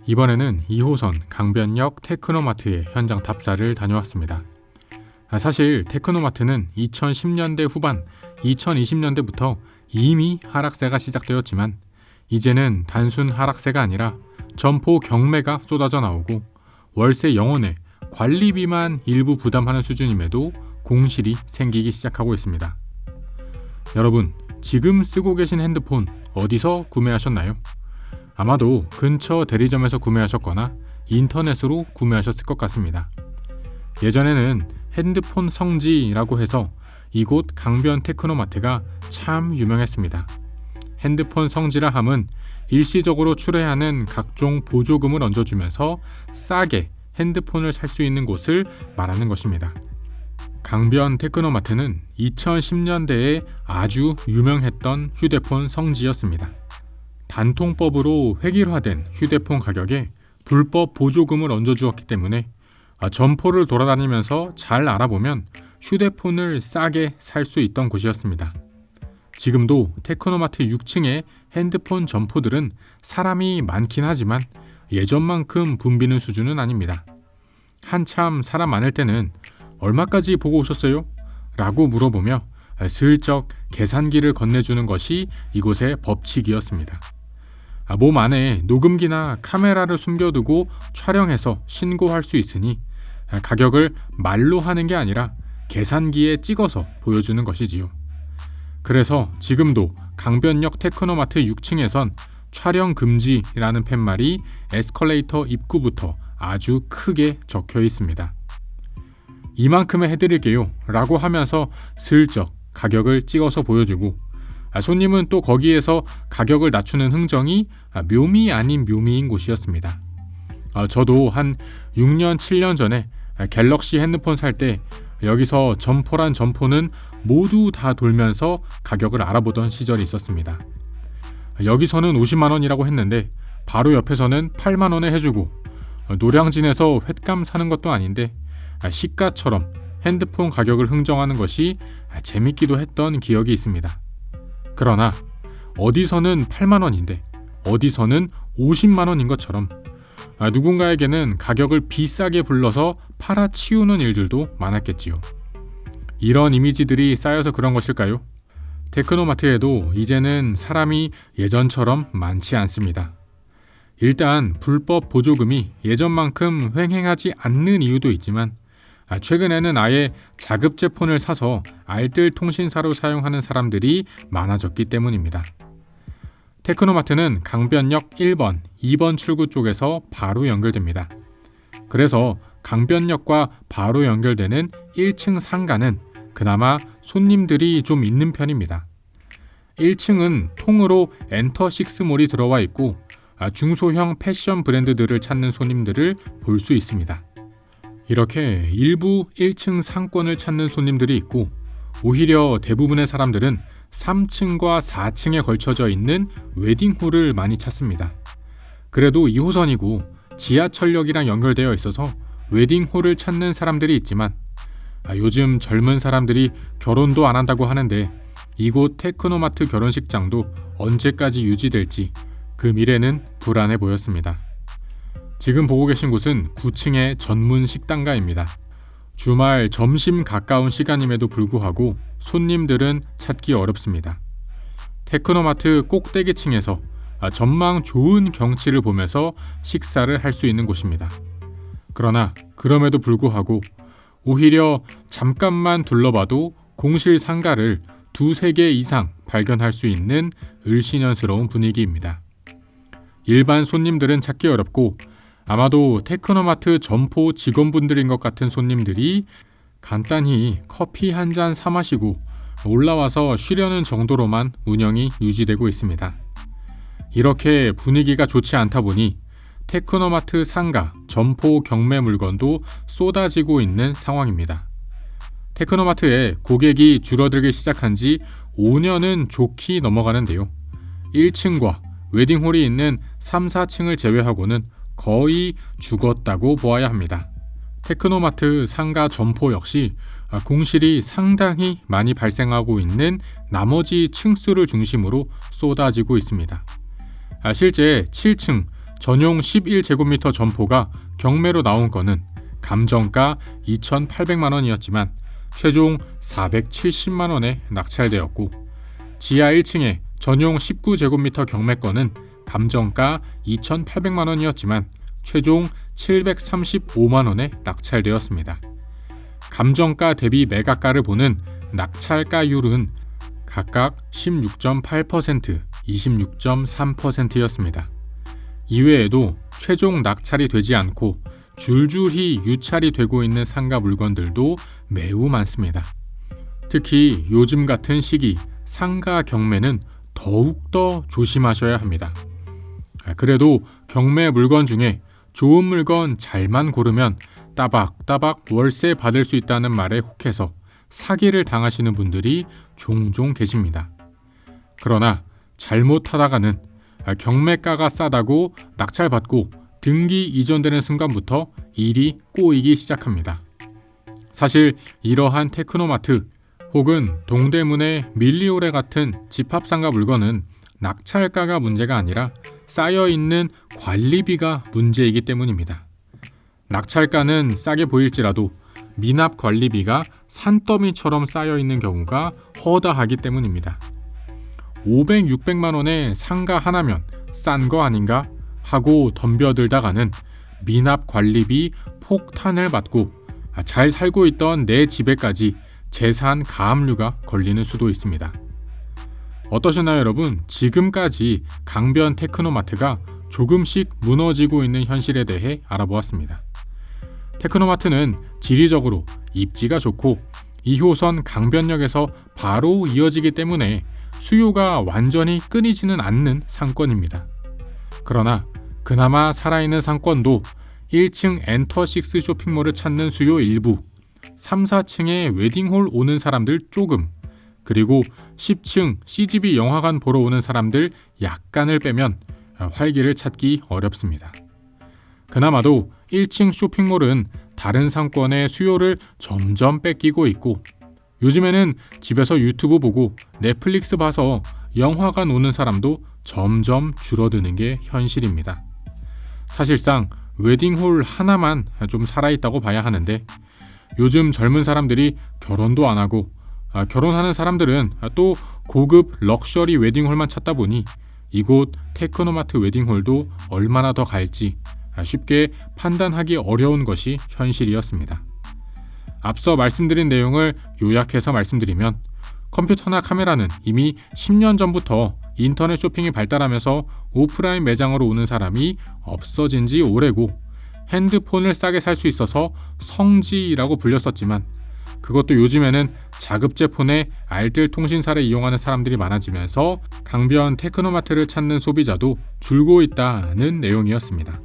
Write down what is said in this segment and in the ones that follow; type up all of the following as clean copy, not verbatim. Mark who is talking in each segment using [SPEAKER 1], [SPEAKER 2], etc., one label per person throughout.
[SPEAKER 1] 이번에는 2호선 강변역 테크노마트의 현장 답사를 다녀왔습니다. 사실 테크노마트는 2010년대 후반, 2020년대부터 이미 하락세가 시작되었지만 이제는 단순 하락세가 아니라 점포 경매가 쏟아져 나오고 월세 영원에 관리비만 일부 부담하는 수준임에도 공실이 생기기 시작하고 있습니다. 여러분, 지금 쓰고 계신 핸드폰 어디서 구매하셨나요? 아마도 근처 대리점에서 구매하셨거나 인터넷으로 구매하셨을 것 같습니다. 예전에는 핸드폰 성지라고 해서 이곳 강변 테크노마트가 참 유명했습니다. 핸드폰 성지라 함은 일시적으로 출회하는 각종 보조금을 얹어주면서 싸게 핸드폰을 살 수 있는 곳을 말하는 것입니다. 강변 테크노마트는 2010년대에 아주 유명했던 휴대폰 성지였습니다. 단통법으로 획일화된 휴대폰 가격에 불법 보조금을 얹어주었기 때문에 점포를 돌아다니면서 잘 알아보면 휴대폰을 싸게 살 수 있던 곳이었습니다. 지금도 테크노마트 6층의 핸드폰 점포들은 사람이 많긴 하지만 예전만큼 붐비는 수준은 아닙니다. 한참 사람 많을 때는 얼마까지 보고 오셨어요? 라고 물어보며 슬쩍 계산기를 건네주는 것이 이곳의 법칙이었습니다. 몸 안에 녹음기나 카메라를 숨겨두고 촬영해서 신고할 수 있으니 가격을 말로 하는 게 아니라 계산기에 찍어서 보여주는 것이지요. 그래서 지금도 강변역 테크노마트 6층에선 촬영 금지라는 팻말이 에스컬레이터 입구부터 아주 크게 적혀 있습니다. 이만큼에 해드릴게요 라고 하면서 슬쩍 가격을 찍어서 보여주고 손님은 또 거기에서 가격을 낮추는 흥정이 묘미 아닌 묘미인 곳이었습니다. 저도 한 6년, 7년 전에 갤럭시 핸드폰 살 때 여기서 점포란 점포는 모두 다 돌면서 가격을 알아보던 시절이 있었습니다. 여기서는 50만 원이라고 했는데 바로 옆에서는 8만 원에 해주고 노량진에서 횟감 사는 것도 아닌데 시가처럼 핸드폰 가격을 흥정하는 것이 재밌기도 했던 기억이 있습니다. 그러나 어디서는 8만 원인데 어디서는 50만 원인 것처럼 누군가에게는 가격을 비싸게 불러서 팔아치우는 일들도 많았겠지요. 이런 이미지들이 쌓여서 그런 것일까요? 테크노마트에도 이제는 사람이 예전처럼 많지 않습니다. 일단 불법 보조금이 예전만큼 횡행하지 않는 이유도 있지만 최근에는 아예 자급제 폰을 사서 알뜰 통신사로 사용하는 사람들이 많아졌기 때문입니다. 테크노마트는 강변역 1번, 2번 출구 쪽에서 바로 연결됩니다. 그래서 강변역과 바로 연결되는 1층 상가는 그나마 손님들이 좀 있는 편입니다. 1층은 통으로 엔터6몰이 들어와 있고 중소형 패션 브랜드들을 찾는 손님들을 볼 수 있습니다. 이렇게 일부 1층 상권을 찾는 손님들이 있고 오히려 대부분의 사람들은 3층과 4층에 걸쳐져 있는 웨딩홀을 많이 찾습니다. 그래도 2호선이고 지하철역이랑 연결되어 있어서 웨딩홀을 찾는 사람들이 있지만 요즘 젊은 사람들이 결혼도 안 한다고 하는데 이곳 테크노마트 결혼식장도 언제까지 유지될지 그 미래는 불안해 보였습니다. 지금 보고 계신 곳은 9층의 전문 식당가입니다. 주말 점심 가까운 시간임에도 불구하고 손님들은 찾기 어렵습니다. 테크노마트 꼭대기층에서 전망 좋은 경치를 보면서 식사를 할 수 있는 곳입니다. 그러나 그럼에도 불구하고 오히려 잠깐만 둘러봐도 공실 상가를 2-3개 이상 발견할 수 있는 을씨년스러운 분위기입니다. 일반 손님들은 찾기 어렵고 아마도 테크노마트 점포 직원분들인 것 같은 손님들이 간단히 커피 한 잔 사 마시고 올라와서 쉬려는 정도로만 운영이 유지되고 있습니다. 이렇게 분위기가 좋지 않다 보니 테크노마트 상가, 점포 경매 물건도 쏟아지고 있는 상황입니다. 테크노마트에 고객이 줄어들기 시작한 지 5년은 좋게 넘어가는데요. 1층과 웨딩홀이 있는 3, 4층을 제외하고는 거의 죽었다고 보아야 합니다. 테크노마트 상가 점포 역시 공실이 상당히 많이 발생하고 있는 나머지 층수를 중심으로 쏟아지고 있습니다. 실제 7층 전용 11제곱미터 점포가 경매로 나온 건은 감정가 2,800만 원이었지만 최종 470만 원에 낙찰되었고, 지하 1층에 전용 19제곱미터 경매건은 감정가 2,800만 원이었지만 최종 735만 원에 낙찰되었습니다. 감정가 대비 매각가를 보는 낙찰가율은 각각 16.8%, 26.3%였습니다. 이외에도 최종 낙찰이 되지 않고 줄줄이 유찰이 되고 있는 상가 물건들도 매우 많습니다. 특히 요즘 같은 시기 상가 경매는 더욱더 조심하셔야 합니다. 그래도 경매 물건 중에 좋은 물건 잘만 고르면 따박따박 월세 받을 수 있다는 말에 혹해서 사기를 당하시는 분들이 종종 계십니다. 그러나 잘못하다가는 경매가가 싸다고 낙찰받고 등기 이전되는 순간부터 일이 꼬이기 시작합니다. 사실 이러한 테크노마트 혹은 동대문의 밀리오레 같은 집합상가 물건은 낙찰가가 문제가 아니라 쌓여있는 관리비가 문제이기 때문입니다. 낙찰가는 싸게 보일지라도 미납 관리비가 산더미처럼 쌓여있는 경우가 허다하기 때문입니다. 500, 600만 원에 상가 하나면 싼 거 아닌가 하고 덤벼들다가는 미납 관리비 폭탄을 맞고 잘 살고 있던 내 집에까지 재산 가압류가 걸리는 수도 있습니다. 어떠셨나요, 여러분? 지금까지 강변 테크노마트가 조금씩 무너지고 있는 현실에 대해 알아보았습니다. 테크노마트는 지리적으로 입지가 좋고 2호선 강변역에서 바로 이어지기 때문에 수요가 완전히 끊이지는 않는 상권입니다. 그러나 그나마 살아있는 상권도 1층 엔터6 쇼핑몰을 찾는 수요 일부, 3, 4층에 웨딩홀 오는 사람들 조금, 그리고 10층 CGV 영화관 보러 오는 사람들 약간을 빼면 활기를 찾기 어렵습니다. 그나마도 1층 쇼핑몰은 다른 상권의 수요를 점점 뺏기고 있고, 요즘에는 집에서 유튜브 보고 넷플릭스 봐서 영화관 오는 사람도 점점 줄어드는 게 현실입니다. 사실상 웨딩홀 하나만 좀 살아있다고 봐야 하는데, 요즘 젊은 사람들이 결혼도 안 하고 결혼하는 사람들은 또 고급 럭셔리 웨딩홀만 찾다 보니 이곳 테크노마트 웨딩홀도 얼마나 더 갈지 쉽게 판단하기 어려운 것이 현실이었습니다. 앞서 말씀드린 내용을 요약해서 말씀드리면, 컴퓨터나 카메라는 이미 10년 전부터 인터넷 쇼핑이 발달하면서 오프라인 매장으로 오는 사람이 없어진 지 오래고, 핸드폰을 싸게 살 수 있어서 성지라고 불렸었지만 그것도 요즘에는 자급제 폰에 알뜰 통신사를 이용하는 사람들이 많아지면서 강변 테크노마트를 찾는 소비자도 줄고 있다는 내용이었습니다.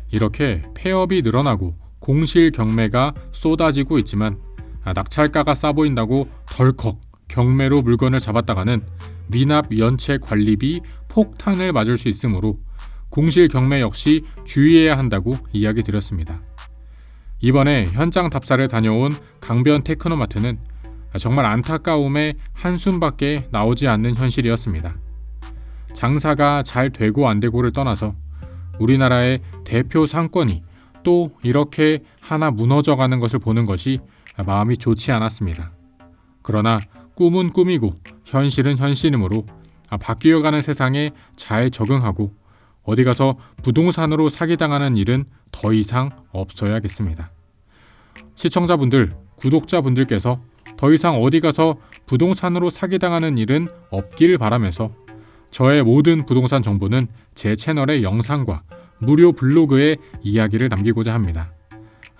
[SPEAKER 1] 이렇게 폐업이 늘어나고 공실 경매가 쏟아지고 있지만 낙찰가가 싸 보인다고 덜컥 경매로 물건을 잡았다가는 미납 연체 관리비 폭탄을 맞을 수 있으므로 공실 경매 역시 주의해야 한다고 이야기 드렸습니다. 이번에 현장 답사를 다녀온 강변 테크노마트는 정말 안타까움의 한숨밖에 나오지 않는 현실이었습니다. 장사가 잘 되고 안 되고를 떠나서 우리나라의 대표 상권이 또 이렇게 하나 무너져가는 것을 보는 것이 마음이 좋지 않았습니다. 그러나 꿈은 꿈이고 현실은 현실이므로 바뀌어가는 세상에 잘 적응하고 어디 가서 부동산으로 사기당하는 일은 더 이상 없어야겠습니다. 시청자분들, 구독자분들께서 더 이상 어디 가서 부동산으로 사기당하는 일은 없길 바라면서 저의 모든 부동산 정보는 제 채널의 영상과 무료 블로그에 이야기를 남기고자 합니다.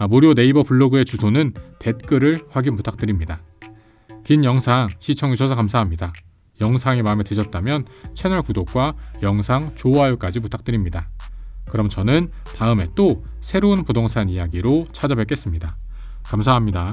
[SPEAKER 1] 무료 네이버 블로그의 주소는 댓글을 확인 부탁드립니다. 긴 영상 시청해주셔서 감사합니다. 영상이 마음에 드셨다면 채널 구독과 영상 좋아요까지 부탁드립니다. 그럼 저는 다음에 또 새로운 부동산 이야기로 찾아뵙겠습니다. 감사합니다.